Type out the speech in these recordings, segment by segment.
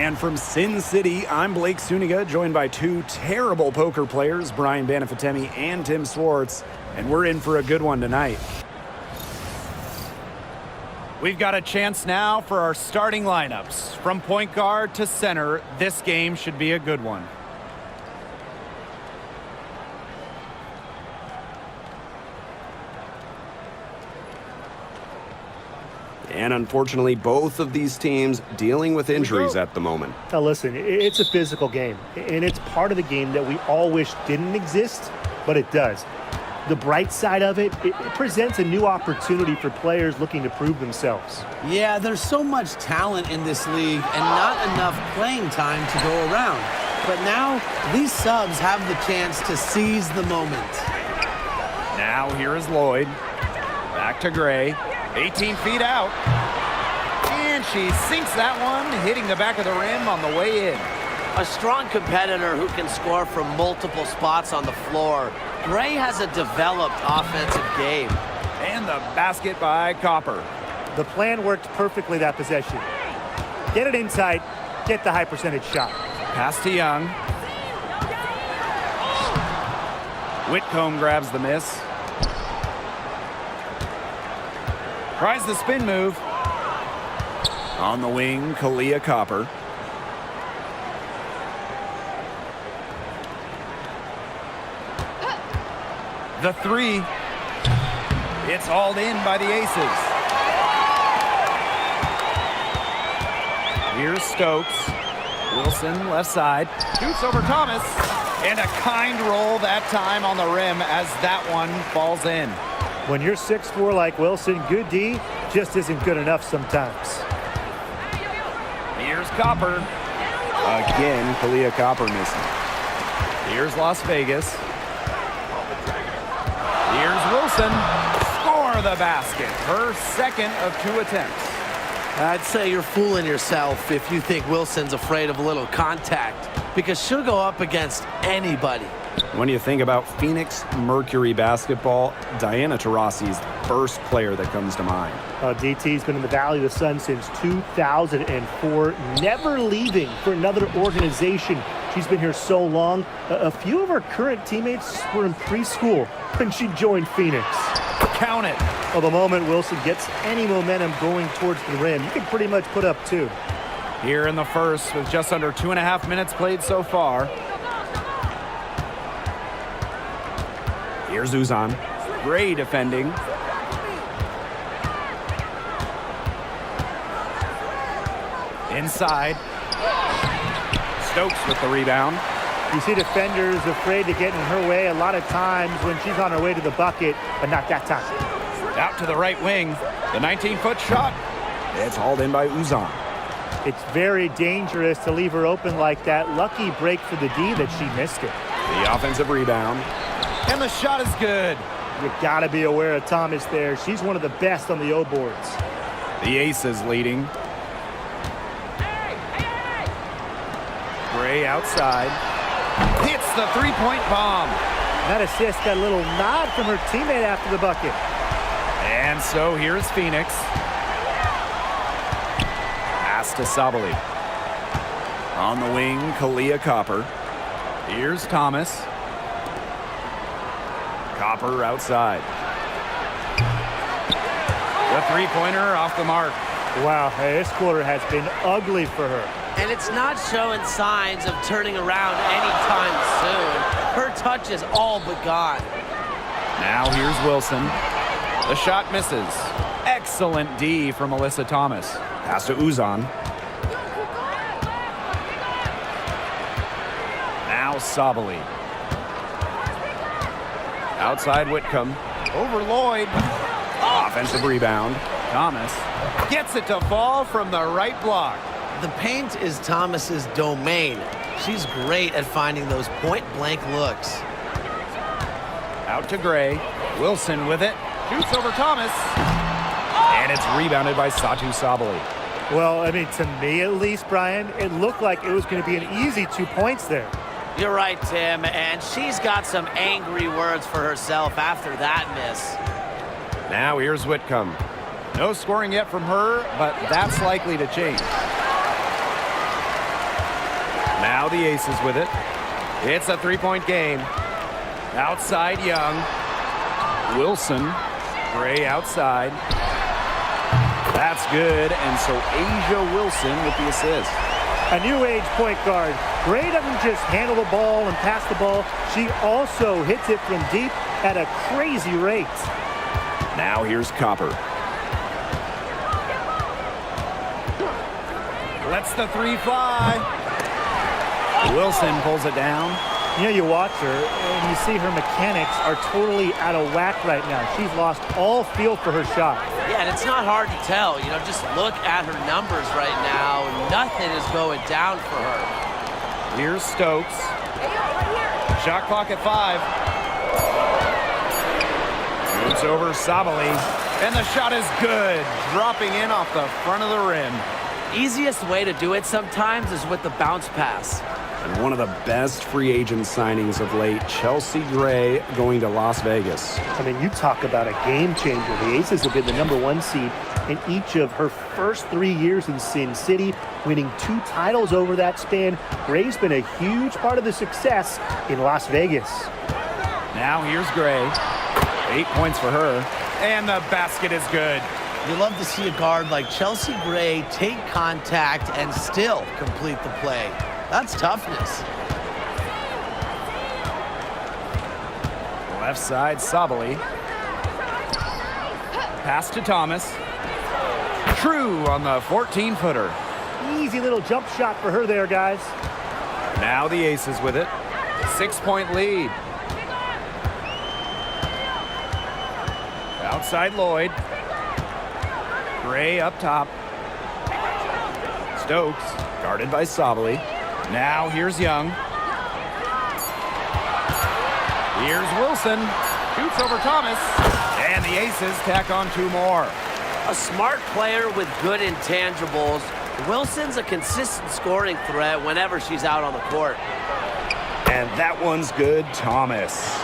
And from Sin City, I'm Blake Suniga, joined by two terrible poker players, Brian Banafitemi and Tim Swartz, and we're in for a good one tonight. We've got a chance now for our starting lineups. From point guard to center, this game should be a good one. And unfortunately, both of these teams dealing with injuries at the moment. Now listen, it's a physical game, and it's part of the game that we all wish didn't exist, but it does. The bright side of it presents a new opportunity for players looking to prove themselves. Yeah, there's so much talent in this league and not enough playing time to go around. But now, these subs have the chance to seize the moment. Now here is Lloyd. Back to Gray. 18 feet out. And she sinks that one, hitting the back of the rim on the way in. A strong competitor who can score from multiple spots on the floor. Gray has a developed offensive game. And the basket by Copper. The plan worked perfectly that possession. Get it inside, get the high percentage shot. Pass to Young. Whitcomb grabs the miss. Tries the spin move. On the wing, Kalia Copper. The three. It's hauled in by the Aces. Here's Stokes. Wilson, left side. Shoots over Thomas. And a kind roll that time on the rim as that one falls in. When you're 6'4" like Wilson, good D just isn't good enough sometimes. Here's Copper. Again, Kalia Copper missing. Here's Las Vegas. Here's Wilson. Score the basket. Her second of 2 attempts. I'd say you're fooling yourself if you think Wilson's afraid of a little contact, because she'll go up against anybody. When you think about Phoenix Mercury basketball, Diana Taurasi's first player that comes to mind. DT's been in the Valley of the Sun since 2004, never leaving for another organization. She's been here so long. A few of her current teammates were in preschool when she joined Phoenix. Count it. Well, the moment Wilson gets any momentum going towards the rim, you can pretty much put up 2. Here in the first with just under 2.5 minutes played so far. Here's Uzan. Gray defending. Inside. Stokes with the rebound. You see defenders afraid to get in her way a lot of times when she's on her way to the bucket, but not that time. Out to the right wing. The 19-foot shot. It's hauled in by Uzan. It's very dangerous to leave her open like that. Lucky break for the D that she missed it. The offensive rebound. And the shot is good. You gotta be aware of Thomas there. She's one of the best on the O boards. The Aces leading. Gray outside. Hits the three-point bomb. That assist got a little nod from her teammate after the bucket. And so here's Phoenix. Pass to Sabali. On the wing, Kalia Copper. Here's Thomas. Copper outside. The three-pointer off the mark. Wow, hey, this quarter has been ugly for her. And it's not showing signs of turning around anytime soon. Her touch is all but gone. Now here's Wilson. The shot misses. Excellent D from Melissa Thomas. Pass to Uzan. Now Sabali. Outside Whitcomb. Over Lloyd. Offensive rebound. Thomas gets it to fall from the right block. The paint is Thomas's domain. She's great at finding those point-blank looks. Out to Gray. Wilson with it. Shoots over Thomas. And it's rebounded by Satu Sabali. Well, I mean, to me at least, Brian, it looked like it was going to be an easy 2 points there. You're right, Tim, and she's got some angry words for herself after that miss. Now here's Whitcomb. No scoring yet from her, but that's likely to change. Now the Aces with it. It's a three-point game. Outside Young. Wilson. Gray outside. That's good, and so Asia Wilson with the assist. A new age point guard. Gray doesn't just handle the ball and pass the ball. She also hits it from deep at a crazy rate. Now here's Copper. Lets the three fly. Wilson pulls it down. You know, you watch her and you see her mechanics are totally out of whack right now. She's lost all feel for her shot. Yeah, and it's not hard to tell. You know, just look at her numbers right now. Nothing is going down for her. Here's Stokes. Shot clock at 5. Shoots over Sabali. And the shot is good. Dropping in off the front of the rim. Easiest way to do it sometimes is with the bounce pass. And one of the best free agent signings of late, Chelsea Gray going to Las Vegas. I mean, you talk about a game changer. The Aces have been the #1 seed in each of her first 3 years in Sin City, winning 2 titles over that span. Gray's been a huge part of the success in Las Vegas. Now here's Gray. 8 points for her. And the basket is good. You love to see a guard like Chelsea Gray take contact and still complete the play. That's toughness. Left side, Sabali. Pass to Thomas. True on the 14-footer. Easy little jump shot for her there, guys. Now the Aces with it. 6-point lead. Outside Lloyd. Gray up top. Stokes guarded by Sabali. Now here's Young. Here's Wilson. Shoots over Thomas. And the Aces tack on 2 more. A smart player with good intangibles. Wilson's a consistent scoring threat whenever she's out on the court. And that one's good, Thomas.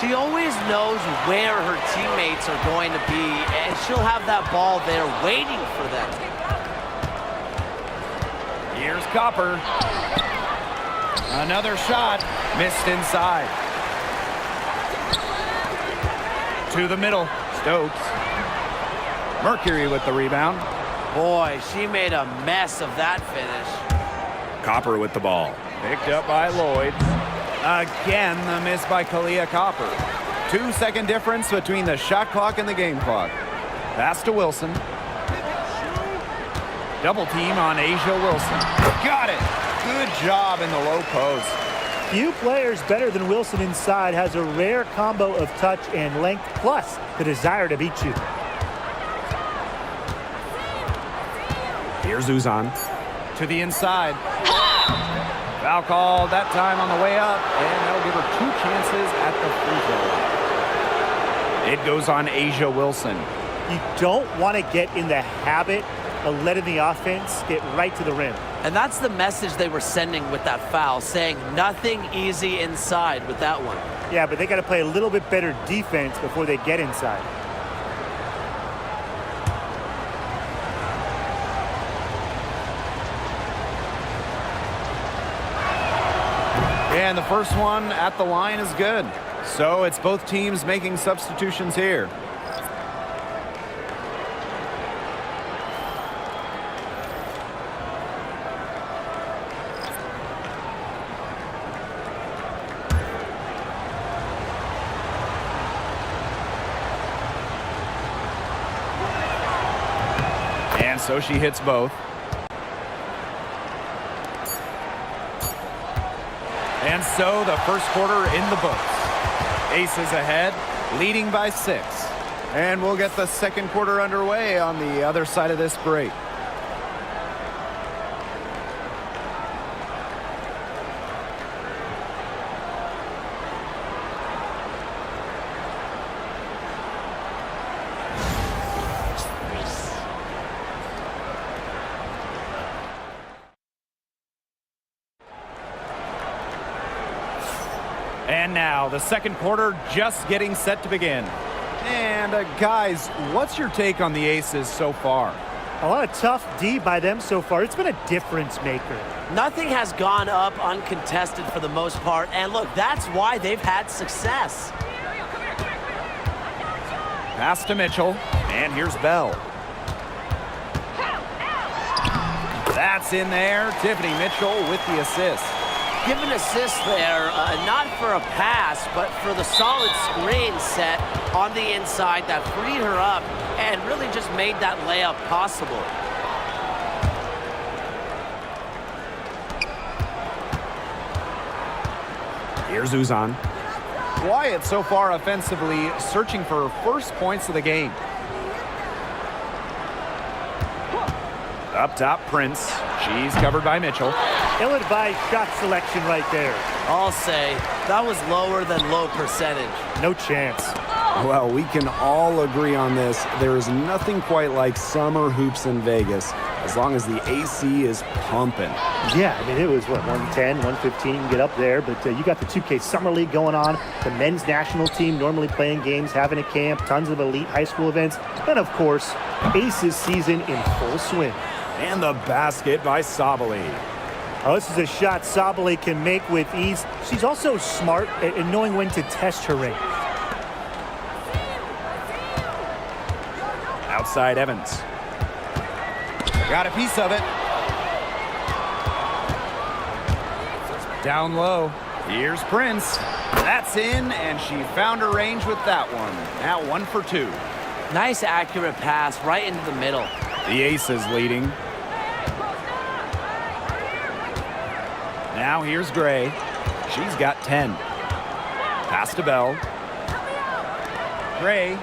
She always knows where her teammates are going to be, and she'll have that ball there waiting for them. Here's Copper. Another shot. Missed inside. To the middle. Stokes. Mercury with the rebound. Boy, she made a mess of that finish. Copper with the ball. Picked up by Lloyd. Again, the miss by Kalia Copper. 2-second difference between the shot clock and the game clock. Pass to Wilson. Double team on Asia Wilson. Got it. Good job in the low post. Few players better than Wilson inside, has a rare combo of touch and length, plus the desire to beat you. Here's Uzan. To the inside. Foul call that time on the way up, and that'll give her 2 chances at the free throw line. It goes on Asia Wilson. You don't want to get in the habit of letting the offense get right to the rim. And that's the message they were sending with that foul, saying nothing easy inside with that one. Yeah, but they got to play a little bit better defense before they get inside. And the first one at the line is good. So it's both teams making substitutions here. And so she hits both. And so the first quarter in the books. Aces ahead, leading by 6. And we'll get the second quarter underway on the other side of this break. And now the second quarter just getting set to begin. And guys, what's your take on the Aces so far? A lot of tough D by them so far. It's been a difference maker. Nothing has gone up uncontested for the most part, and look, that's why they've had success. Pass to Mitchell, and here's Bell. That's in there. Tiffany Mitchell with the assist. Give an assist there, not for a pass, but for the solid screen set on the inside that freed her up and really just made that layup possible. Here's Uzan. Quiet so far offensively, searching for her first points of the game. Up top, Prince. She's covered by Mitchell. Ill-advised shot selection right there. I'll say that was lower than low percentage. No chance. Well, we can all agree on this. There is nothing quite like summer hoops in Vegas, as long as the AC is pumping. Yeah, I mean, it was, 110, 115, you can get up there, but you got the 2K Summer League going on, the men's national team normally playing games, having a camp, tons of elite high school events, and of course, Aces season in full swing. And the basket by Sabali. Oh, this is a shot Sabali can make with ease. She's also smart at knowing when to test her range. Outside Evans. Got a piece of it. Down low. Here's Prince. That's in, and she found her range with that one. Now 1 for 2. Nice accurate pass right into the middle. The Aces leading. Now here's Gray. She's got 10. Pass to Bell. Gray.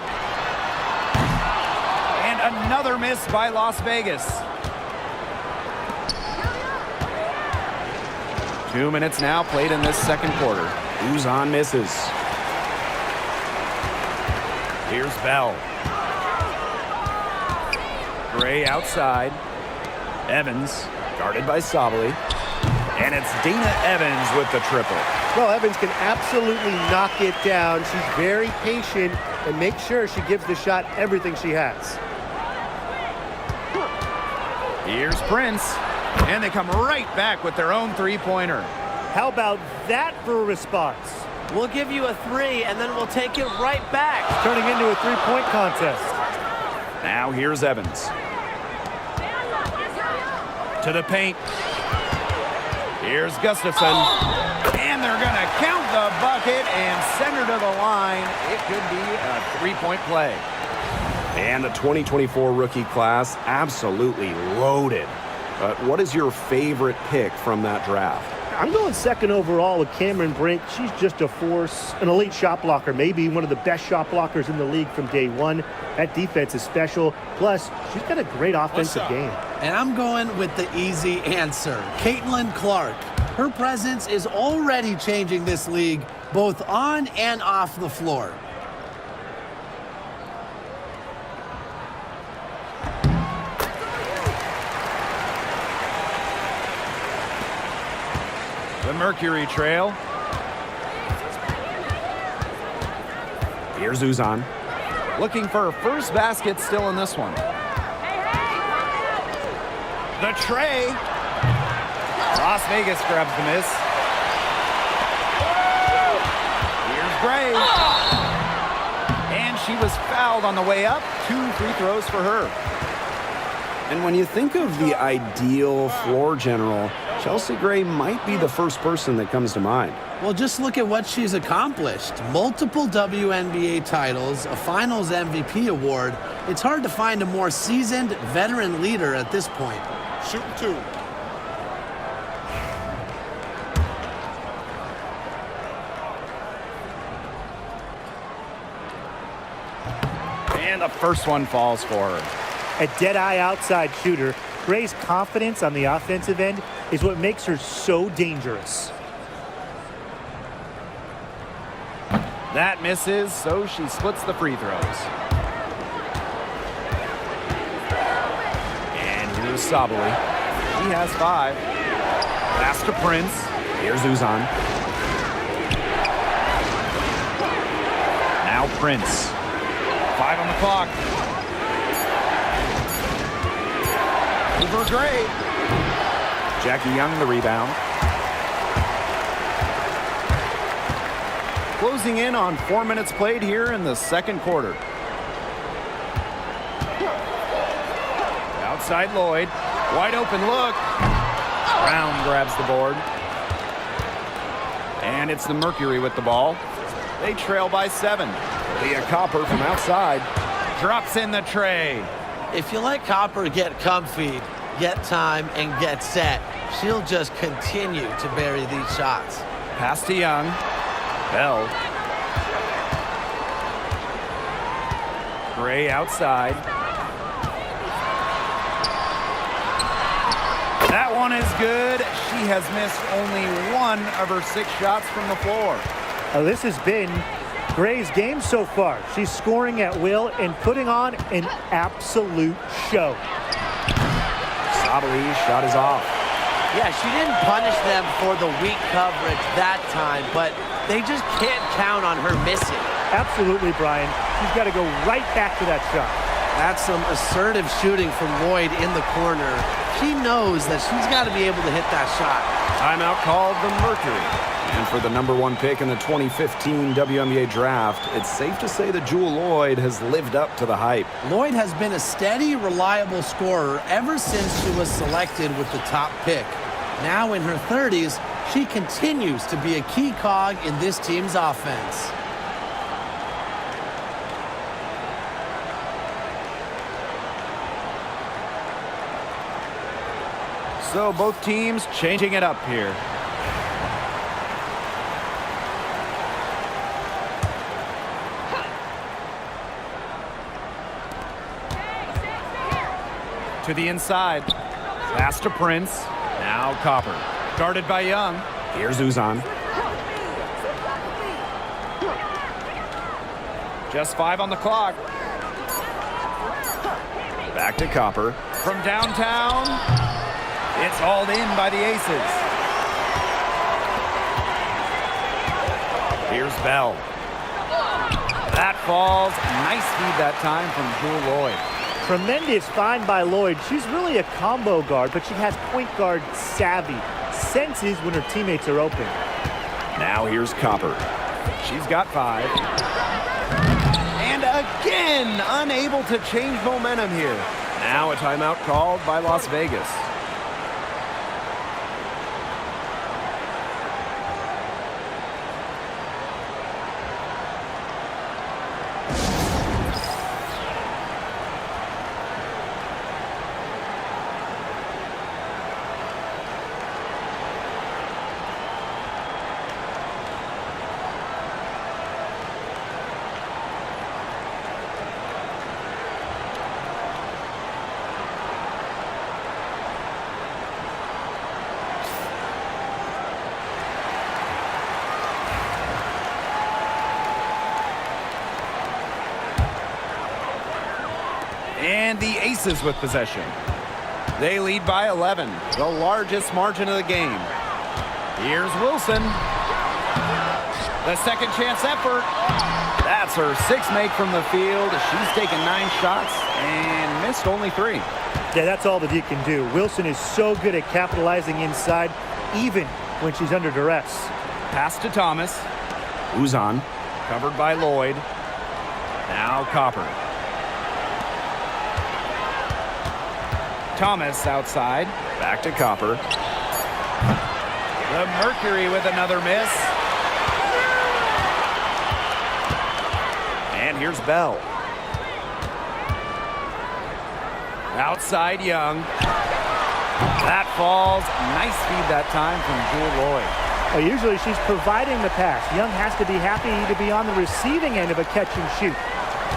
And another miss by Las Vegas. 2 minutes now played in this second quarter. Uzan misses. Here's Bell. Gray outside. Evans guarded by Sabali. And it's Dana Evans with the triple. Well, Evans can absolutely knock it down. She's very patient and makes sure she gives the shot everything she has. Here's Prince. And they come right back with their own three-pointer. How about that for a response? We'll give you a 3, and then we'll take it right back. Turning into a three-point contest. Now here's Evans. To the paint. Here's Gustafson. And they're going to count the bucket and send her to the line. It could be a three-point play. And the 2024 rookie class absolutely loaded. What is your favorite pick from that draft? I'm going second overall with Cameron Brink. She's just a force, an elite shot blocker, maybe one of the best shot blockers in the league from day one. That defense is special. Plus, she's got a great offensive game. And I'm going with the easy answer, Caitlin Clark. Her presence is already changing this league, both on and off the floor. The Mercury trail. Here's Uzan. Looking for her first basket still in this one. The tray. Las Vegas grabs the miss. Here's Gray. And she was fouled on the way up. 2 free throws for her. And when you think of the ideal floor general, Chelsea Gray might be the first person that comes to mind. Well, just look at what she's accomplished. Multiple WNBA titles, a Finals MVP award. It's hard to find a more seasoned veteran leader at this point. Shoot 2. And the first one falls for her. A dead-eye outside shooter, Gray's confidence on the offensive end is what makes her so dangerous. That misses, so she splits the free throws. And here's Sabali. He has 5. Pass to Prince. Here's Uzan. Now Prince. 5 on the clock. Over Gray. Jackie Young the rebound. Closing in on 4 minutes played here in the second quarter. Outside Lloyd. Wide open look. Brown grabs the board. And it's the Mercury with the ball. They trail by 7. Leah Copper from outside. Drops in the tray. If you let Copper get comfy, get time, and get set, she'll just continue to bury these shots. Pass to Young. Bell. Gray outside. That one is good. She has missed only 1 of her 6 shots from the floor. This has been Gray's game so far. She's scoring at will and putting on an absolute show. Sabali's shot is off. Yeah, she didn't punish them for the weak coverage that time, but they just can't count on her missing. Absolutely, Brian. She's got to go right back to that shot. That's some assertive shooting from Lloyd in the corner. She knows that she's got to be able to hit that shot. Timeout called the Mercury. And for the #1 pick in the 2015 WNBA draft, it's safe to say that Jewell Lloyd has lived up to the hype. Lloyd has been a steady, reliable scorer ever since she was selected with the top pick. Now in her 30s, she continues to be a key cog in this team's offense. So both teams changing it up here. To the inside. Pass to Prince. Now Copper. Guarded by Young. Here's Uzan. Just 5 on the clock. Back to Copper. From downtown. It's hauled in by the Aces. Here's Bell. That falls. Nice feed that time from Jewell Lloyd. Tremendous find by Lloyd. She's really a combo guard, but she has point guard savvy. Senses when her teammates are open. Now here's Copper. She's got 5. And again, unable to change momentum here. Now a timeout called by Las Vegas. And the Aces with possession. They lead by 11, the largest margin of the game. Here's Wilson. The second chance effort. That's her 6th make from the field. She's taken 9 shots and missed only 3. Yeah, that's all that he can do. Wilson is so good at capitalizing inside, even when she's under duress. Pass to Thomas. Uzan. Covered by Lloyd. Now Copper. Thomas outside. Back to Copper. The Mercury with another miss. And here's Bell. Outside Young. That falls. Nice feed that time from Jewell Lloyd. Well, usually she's providing the pass. Young has to be happy to be on the receiving end of a catch and shoot.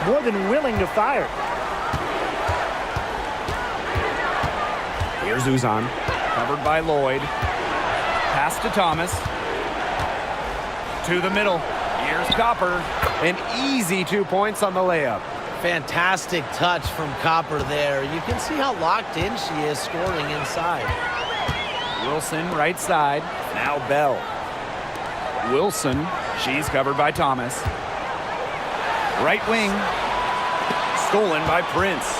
More than willing to fire. Here's Uzan. Covered by Lloyd. Pass to Thomas. To the middle. Here's Copper. An easy 2 points on the layup. Fantastic touch from Copper there. You can see how locked in she is scoring inside. Wilson right side. Now Bell. Wilson. She's covered by Thomas. Right wing. Stolen by Prince.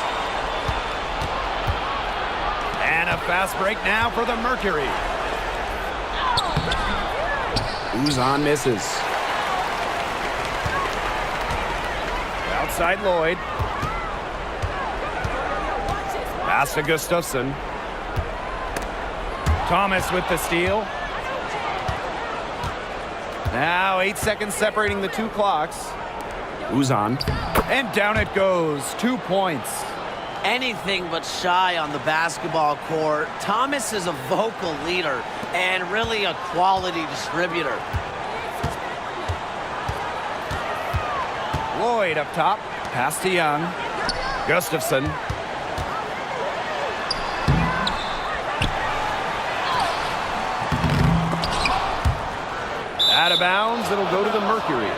a fast break now for the Mercury. Uzan misses. Outside Lloyd. Pass to Gustafson. Thomas with the steal. Now 8 seconds separating the two clocks. Uzan. And down it goes. 2 points. Anything but shy on the basketball court. Thomas is a vocal leader and really a quality distributor. Lloyd up top. Pass to Young. Gustafson. Out of bounds. It'll go to the Mercury.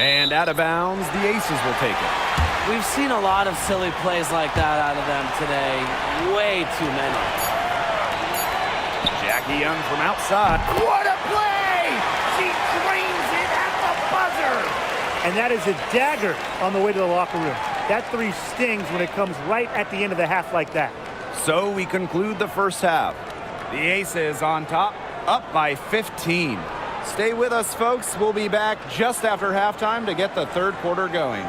And out of bounds, the Aces will take it. We've seen a lot of silly plays like that out of them today. Way too many. Jackie Young from outside. What a play! She drains it at the buzzer! And that is a dagger on the way to the locker room. That three stings when it comes right at the end of the half like that. So we conclude the first half. The Aces on top, up by 15. Stay with us, folks. We'll be back just after halftime to get the third quarter going.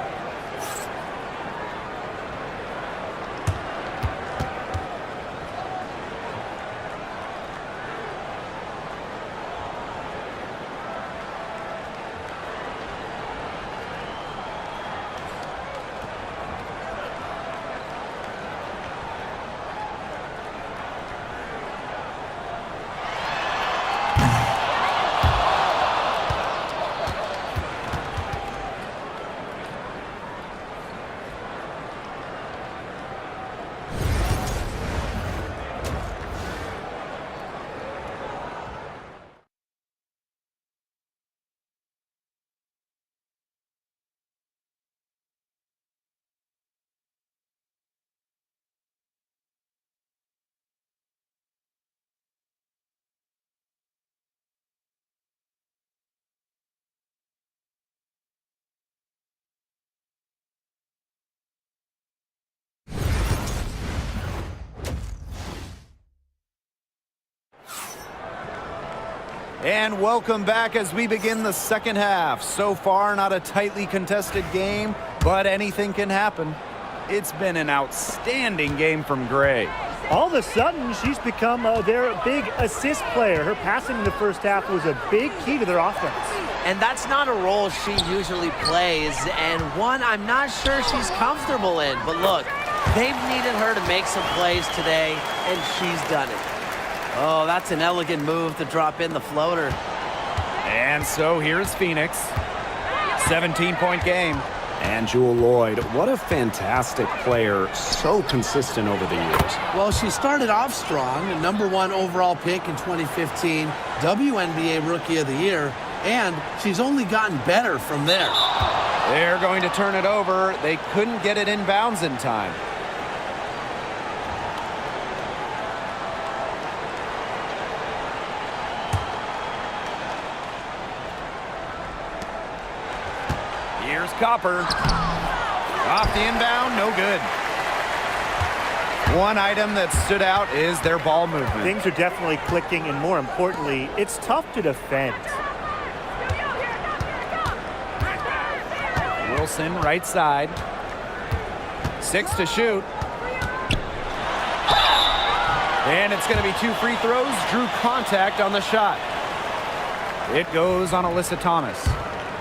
And welcome back as we begin the second half. So far, not a tightly contested game, but anything can happen. It's been an outstanding game from Gray. All of a sudden, she's become their big assist player. Her passing in the first half was a big key to their offense. And that's not a role she usually plays, and one I'm not sure she's comfortable in. But look, they've needed her to make some plays today, and she's done it. Oh, that's an elegant move to drop in the floater. And so here's Phoenix. 17-point game. And Jewel Lloyd, what a fantastic player, so consistent over the years. Well, she started off strong, the #1 overall pick in 2015, WNBA Rookie of the Year, and she's only gotten better from there. They're going to turn it over. They couldn't get it inbounds in time. Here's Copper. Off the inbound, no good. One item that stood out is their ball movement. Things are definitely clicking, and more importantly, it's tough to defend. Wilson, right side. 6 to shoot. And it's going to be 2 free throws. Drew contact on the shot. It goes on Alyssa Thomas.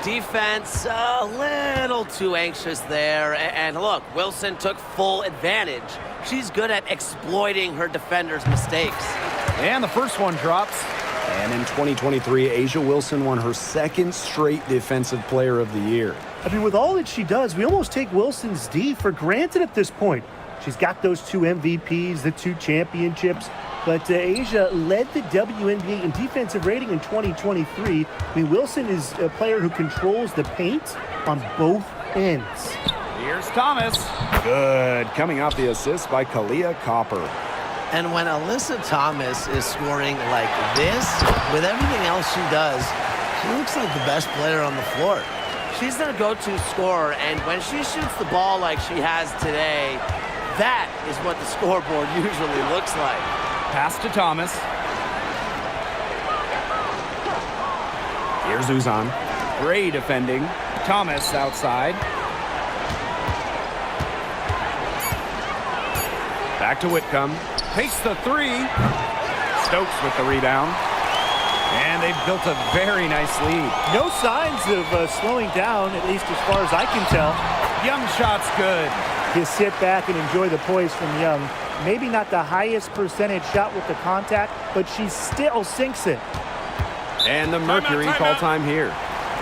Defense a little too anxious there. And look, Wilson took full advantage. She's good at exploiting her defenders' mistakes. And the first one drops. And in 2023, A'ja Wilson won her second straight Defensive Player of the Year. I mean, with all that she does, we almost take Wilson's D for granted at this point. She's got those 2 MVPs, the 2 championships, but A'ja led the WNBA in defensive rating in 2023. I mean, Wilson is a player who controls the paint on both ends. Here's Thomas. Good. Coming off the assist by Kalia Copper. And when Alyssa Thomas is scoring like this, with everything else she does, she looks like the best player on the floor. She's their go-to scorer, and when she shoots the ball like she has today, that is what the scoreboard usually looks like. Pass to Thomas. Here's Uzan. Gray defending. Thomas outside. Back to Whitcomb. Takes the three. Stokes with the rebound. And they've built a very nice lead. No signs of slowing down, at least as far as I can tell. Young shot's good. Just sit back and enjoy the poise from Young. Maybe not the highest percentage shot with the contact, but she still sinks it. And the Mercury call time here.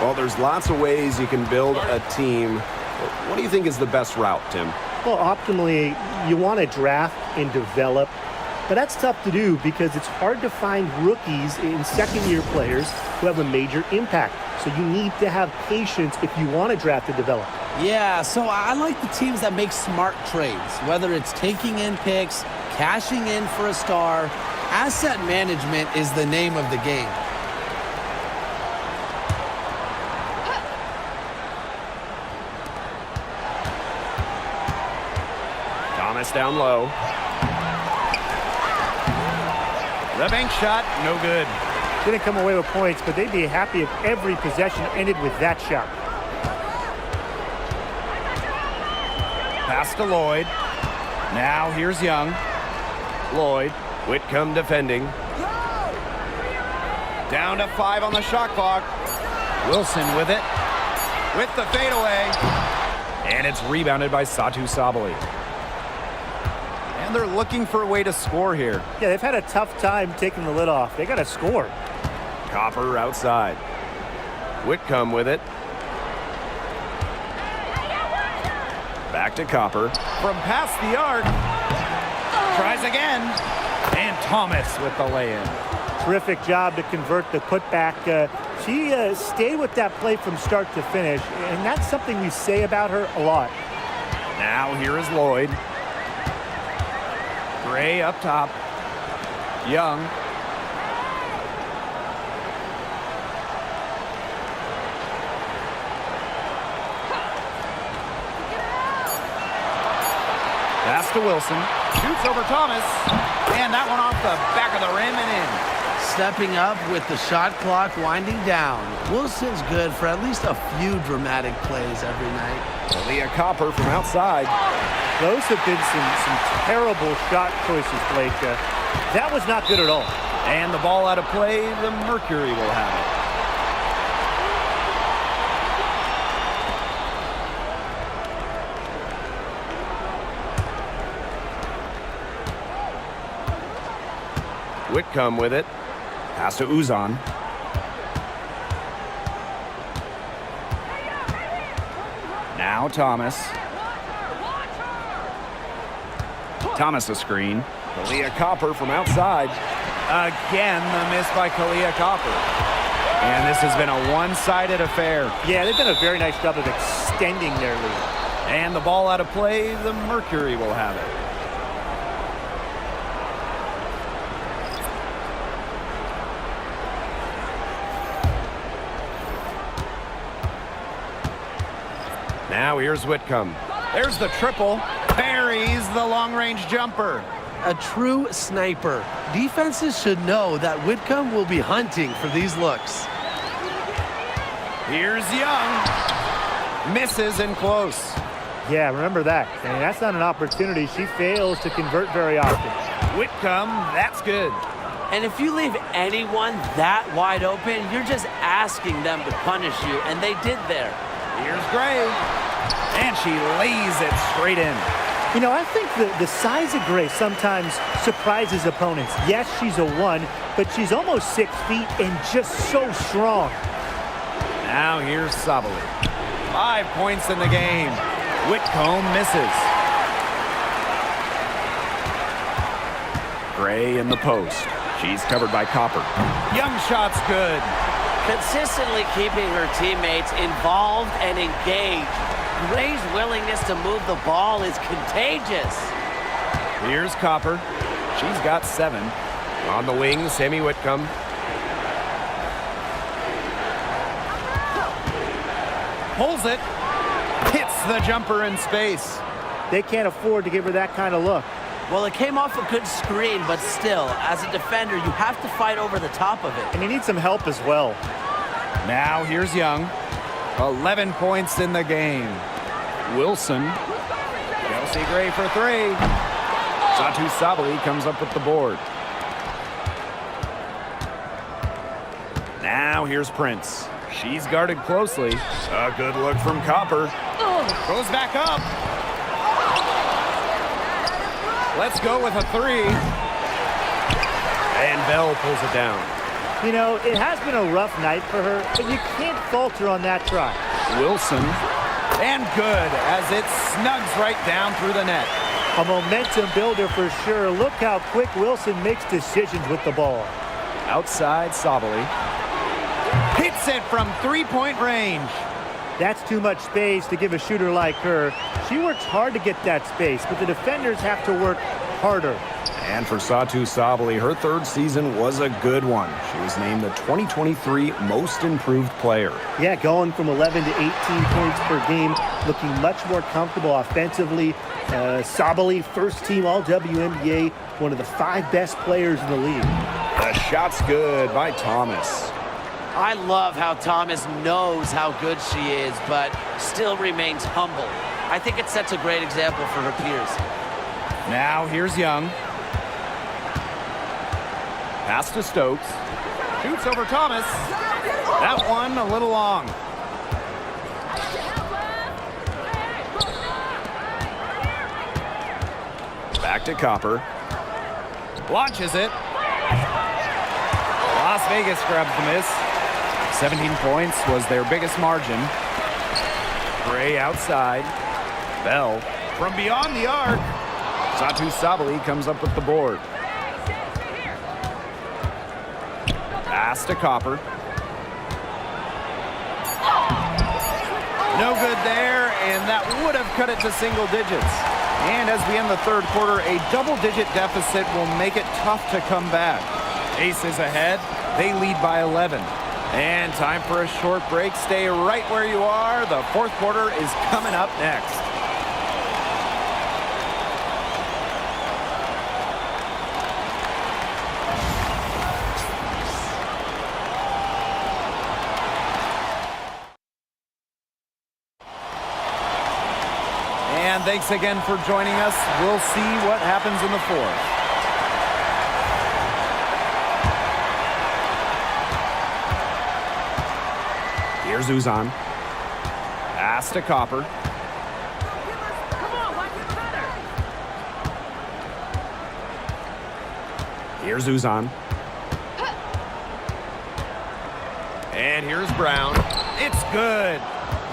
Well, there's lots of ways you can build a team. What do you think is the best route, Tim? Well, optimally, you want to draft and develop. But that's tough to do because it's hard to find rookies and second-year players who have a major impact. So you need to have patience if you want to draft and develop. Yeah, so I like the teams that make smart trades, whether it's taking in picks, cashing in for a star. Asset management is the name of the game. Thomas down low. The bank shot, no good. Didn't come away with points, but they'd be happy if every possession ended with that shot. Pass to Lloyd. Now here's Young. Lloyd. Whitcomb defending. Down to 5 on the shot clock. Wilson with it. With the fadeaway. And it's rebounded by Satu Sabali. And they're looking for a way to score here. Yeah, they've had a tough time taking the lid off. They got to score. Copper outside. Whitcomb with it. Back to Copper. From past the arc. Tries again. And Thomas with the lay-in. Terrific job to convert the putback. She stayed with that play from start to finish, and that's something we say about her a lot. Now here is Lloyd. Gray up top. Young. Pass to Wilson. Shoots over Thomas. And that one off the back of the rim and in. Stepping up with the shot clock winding down. Wilson's good for at least a few dramatic plays every night. Leah Copper from outside. Those have been some terrible shot choices, Blake. That was not good at all. And the ball out of play, the Mercury will have it. Whitcomb with it. Pass to Uzan. Now Thomas. Thomas a screen. Kalia Copper from outside. Again, the miss by Kalia Copper. And this has been a one-sided affair. Yeah, they've done a very nice job of extending their lead. And the ball out of play, the Mercury will have it. Now here's Whitcomb. There's the triple. Buries the long-range jumper. A true sniper. Defenses should know that Whitcomb will be hunting for these looks. Here's Young. Misses and close. Yeah, remember that. I mean, that's not an opportunity. She fails to convert very often. Whitcomb, that's good. And if you leave anyone that wide open, you're just asking them to punish you, and they did there. Here's Gray. And she lays it straight in. You know, I think the size of Gray sometimes surprises opponents. Yes, she's a 1, but she's almost 6 feet and just so strong. Now here's Sabali. 5 points in the game. Whitcomb misses. Gray in the post. She's covered by Copper. Young shot's good. Consistently keeping her teammates involved and engaged. Gray's willingness to move the ball is contagious. Here's Copper. She's got 7. On the wing, Sammy Whitcomb. Pulls it. Hits the jumper in space. They can't afford to give her that kind of look. Well, it came off a good screen, but still, as a defender, you have to fight over the top of it. And you need some help as well. Now here's Young. 11 points in the game. Wilson. Chelsea Gray for 3. Satu Sabali comes up with the board. Now here's Prince. She's guarded closely. A good look from Copper. Goes back up. Let's go with a 3. And Bell pulls it down. You know, it has been a rough night for her, but you can't falter on that try. Wilson. And good as it snugs right down through the net. A momentum builder for sure. Look how quick Wilson makes decisions with the ball. Outside Sabali. Hits it from 3-point range. That's too much space to give a shooter like her. She works hard to get that space, but the defenders have to work harder. And for Satu Sabali, her 3rd season was a good one. She was named the 2023 Most Improved Player. Yeah, going from 11 to 18 points per game, looking much more comfortable offensively. Sabali, first team All-WNBA, one of the 5 best players in the league. The shot's good by Thomas. I love how Thomas knows how good she is, but still remains humble. I think it sets a great example for her peers. Now here's Young. Pass to Stokes. Shoots over Thomas. That one a little long. Back to Copper. Launches it. Las Vegas grabs the miss. 17 points was their biggest margin. Gray outside. Bell from beyond the arc. Satu Sabali comes up with the board. Pass to Copper. No good there, and that would have cut it to single digits. And as we end the 3rd quarter, a double-digit deficit will make it tough to come back. Aces ahead. They lead by 11. And time for a short break. Stay right where you are. The 4th quarter is coming up next. And thanks again for joining us. We'll see what happens in the 4th. Here's Uzan. Pass to Copper. Here's Uzan. And here's Brown. It's good.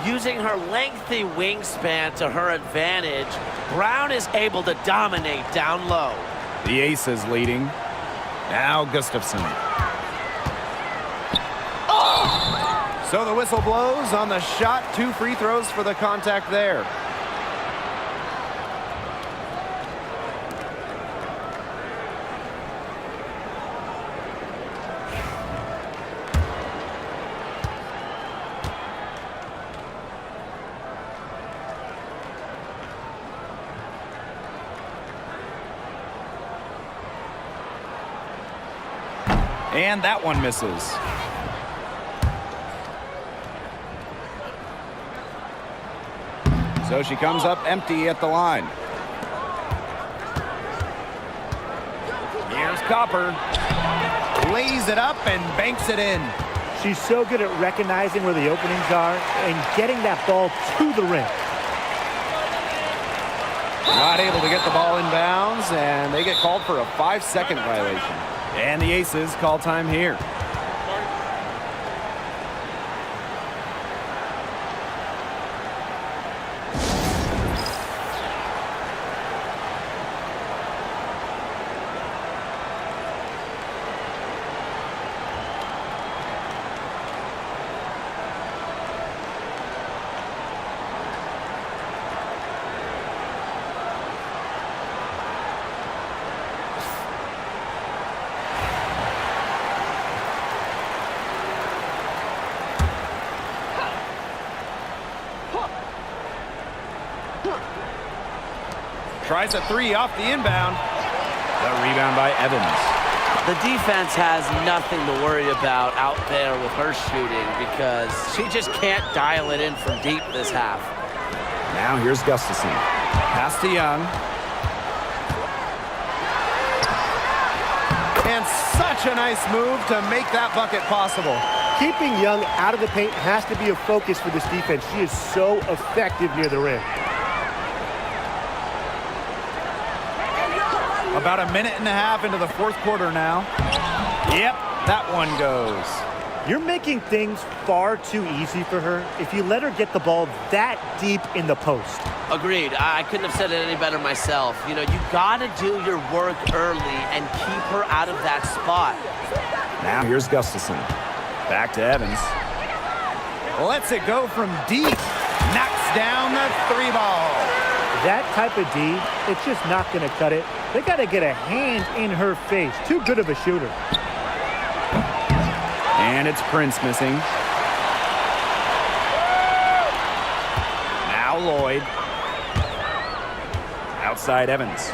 Using her lengthy wingspan to her advantage, Brown is able to dominate down low. The Aces leading. Now Gustafson. So the whistle blows on the shot. 2 free throws for the contact there. And that one misses. So she comes up empty at the line. Here's Copper. Lays it up and banks it in. She's so good at recognizing where the openings are and getting that ball to the rim. Not able to get the ball in bounds, and they get called for a 5-second violation. And the Aces call time here. Tries a three off the inbound. The rebound by Evans. The defense has nothing to worry about out there with her shooting because she just can't dial it in from deep this half. Now here's Gustafson. Pass to Young. And such a nice move to make that bucket possible. Keeping Young out of the paint has to be a focus for this defense. She is so effective near the rim. About a minute and a half into the fourth quarter now. Yep, that one goes. You're making things far too easy for her if you let her get the ball that deep in the post. Agreed. I couldn't have said it any better myself. You know, you got to do your work early and keep her out of that spot. Now here's Gustafson. Back to Evans. Lets it go from deep. Knocks down the three ball. That type of D, it's just not going to cut it. They got to get a hand in her face. Too good of a shooter. And it's Prince missing. Now Lloyd. Outside Evans.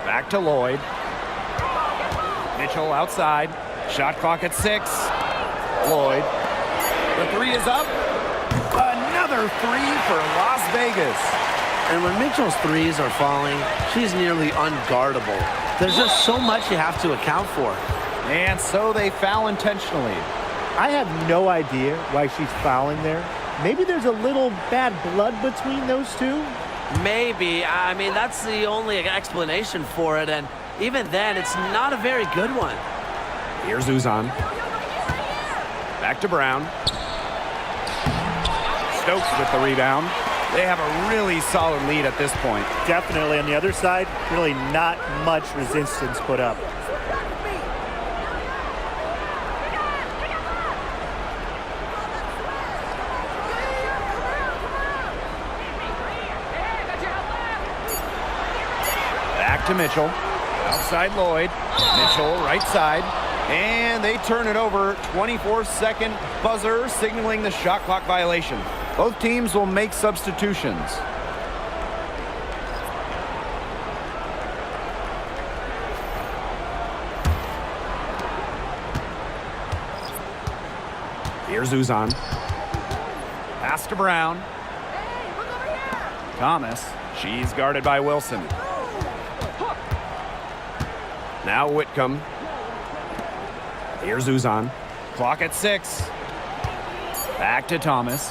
Back to Lloyd. Mitchell outside. Shot clock at 6. Lloyd. The three is up. Another three for Las Vegas. And when Mitchell's threes are falling, she's nearly unguardable. There's just so much you have to account for. And so they foul intentionally. I have no idea why she's fouling there. Maybe there's a little bad blood between those two. Maybe. I mean, that's the only explanation for it. And even then, it's not a very good one. Here's Uzan. Back to Brown. Stokes with the rebound. They have a really solid lead at this point. Definitely on the other side, really not much resistance put up. Back to Mitchell. Outside Lloyd. Mitchell right side. And they turn it over. 24-second buzzer signaling the shot clock violation. Both teams will make substitutions. Here's Uzan. Pass to Brown. Thomas. She's guarded by Wilson. Now Whitcomb. Here's Uzan. Clock at 6. Back to Thomas.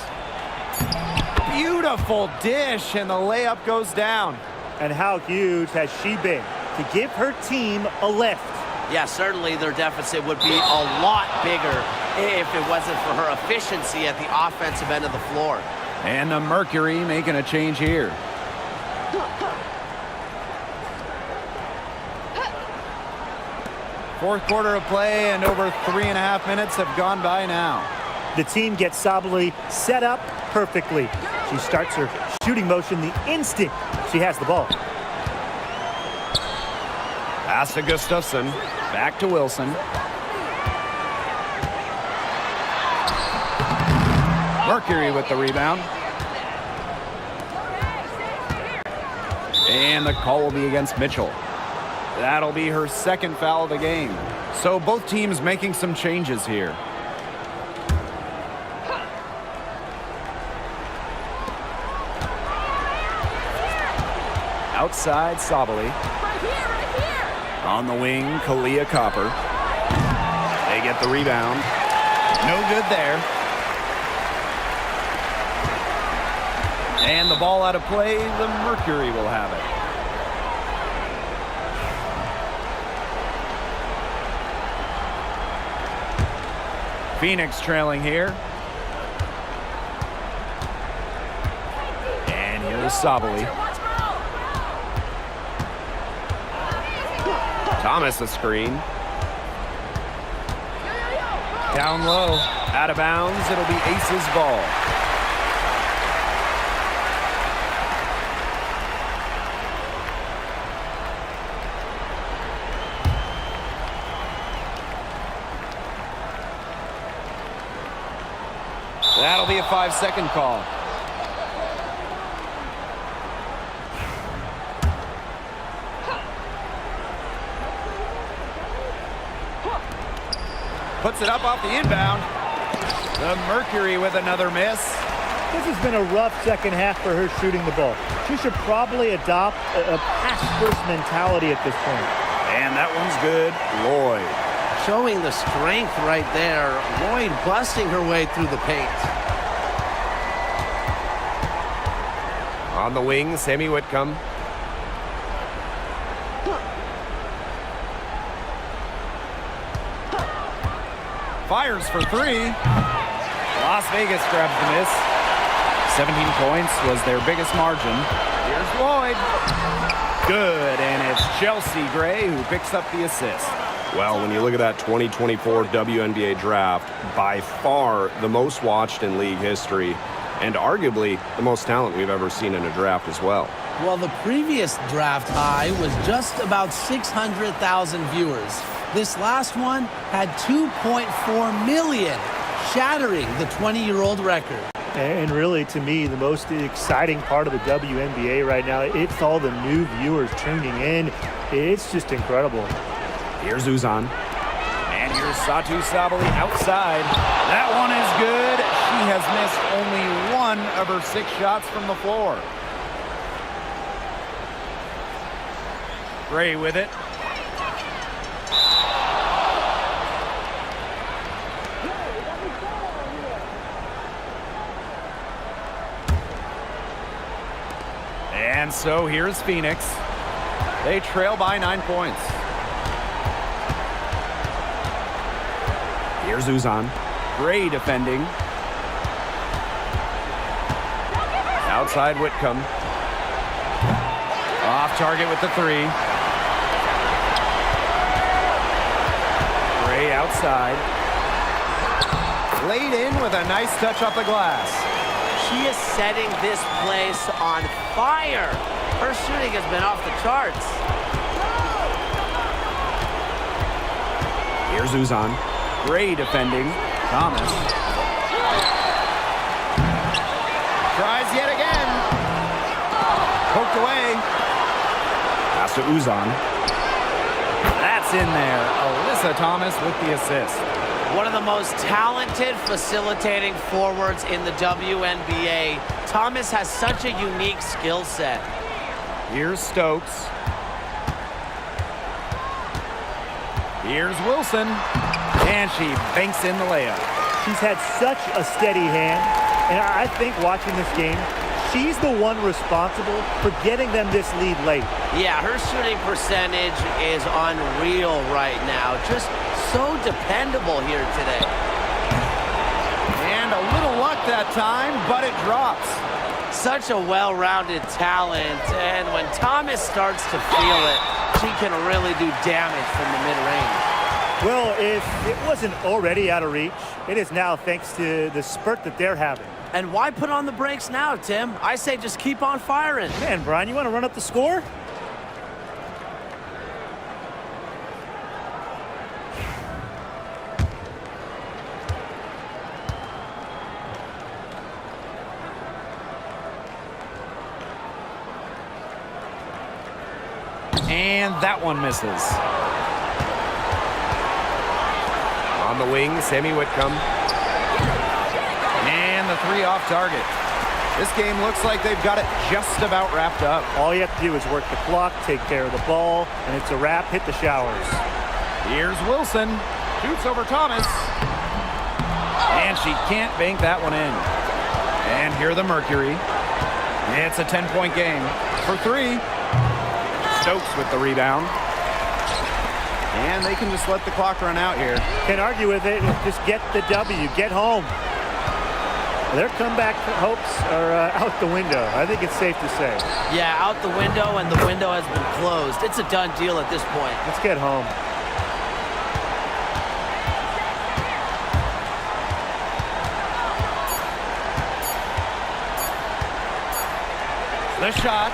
Beautiful dish, and the layup goes down. And how huge has she been to give her team a lift? Yeah, certainly their deficit would be a lot bigger if it wasn't for her efficiency at the offensive end of the floor. And the Mercury making a change here. Fourth quarter of play, and over 3.5 minutes have gone by now. The team gets solidly set up perfectly. She starts her shooting motion the instant she has the ball. Pass to Gustafson. Back to Wilson. Mercury with the rebound. And the call will be against Mitchell. That'll be her second foul of the game. So both teams making some changes here. Outside, Sabali. Right here. On the wing, Kalia Copper. They get the rebound. No good there. And the ball out of play, the Mercury will have it. Phoenix trailing here. And here's Sabali. Thomas a screen. Down low. Out of bounds. It'll be Ace's ball. That'll be a 5-second call. Puts it up off the inbound. The Mercury with another miss. This has been a rough second half for her shooting the ball. She should probably adopt a pass-first mentality at this point. And that one's good. Lloyd. Showing the strength right there. Lloyd busting her way through the paint. On the wing, Sammy Whitcomb. Fires for three. Las Vegas grabs the miss. 17 points was their biggest margin. Here's Lloyd. Good, and it's Chelsea Gray who picks up the assist. Well, when you look at that 2024 WNBA draft, by far the most watched in league history, and arguably the most talent we've ever seen in a draft as well. Well, the previous draft high was just about 600,000 viewers. This last one had 2.4 million, shattering the 20-year-old record. And really, to me, the most exciting part of the WNBA right now, it's all the new viewers tuning in. It's just incredible. Here's Uzan. And here's Satu Sabali outside. That one is good. She has missed only one of her 6 shots from the floor. Gray with it. And so here's Phoenix. They trail by 9 points. Here's Uzan. Gray defending. Outside Whitcomb. Off target with the 3. Gray outside. Laid in with a nice touch off the glass. She is setting this place on fire. Her shooting has been off the charts. Here's Uzan. Gray defending. Thomas. Tries yet again. Poked away. Pass to Uzan. That's in there. Alyssa Thomas with the assist. One of the most talented facilitating forwards in the WNBA. Thomas has such a unique skill set. Here's Stokes. Here's Wilson. And she banks in the layup. She's had such a steady hand, and I think watching this game, she's the one responsible for getting them this lead late. Yeah, her shooting percentage is unreal right now. Just so dependable here today. And a little luck that time, but it drops. Such a well-rounded talent, and when Thomas starts to feel it, she can really do damage from the mid-range. Well, if it wasn't already out of reach, it is now thanks to the spurt that they're having. And why put on the brakes now, Tim? I say just keep on firing. Man, Brian, you want to run up the score? And that one misses. On the wing, Sammy Whitcomb. And the 3 off target. This game looks like they've got it just about wrapped up. All you have to do is work the clock, take care of the ball, and it's a wrap. Hit the showers. Here's Wilson. Shoots over Thomas. And she can't bank that one in. And here the Mercury. It's a 10-point game. For 3. Stokes with the rebound. And they can just let the clock run out here. Can't argue with it. Just get the W. Get home. Their comeback hopes are out the window. I think it's safe to say. Yeah, out the window, and the window has been closed. It's a done deal at this point. Let's get home. The shot.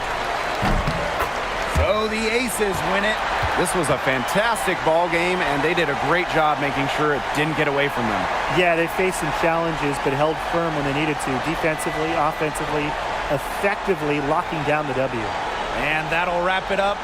So the Aces win it This was a fantastic ball game, and they did a great job making sure it didn't get away from them. Yeah, they faced some challenges, but held firm when they needed to. Defensively, offensively, effectively locking down the W. And that'll wrap it up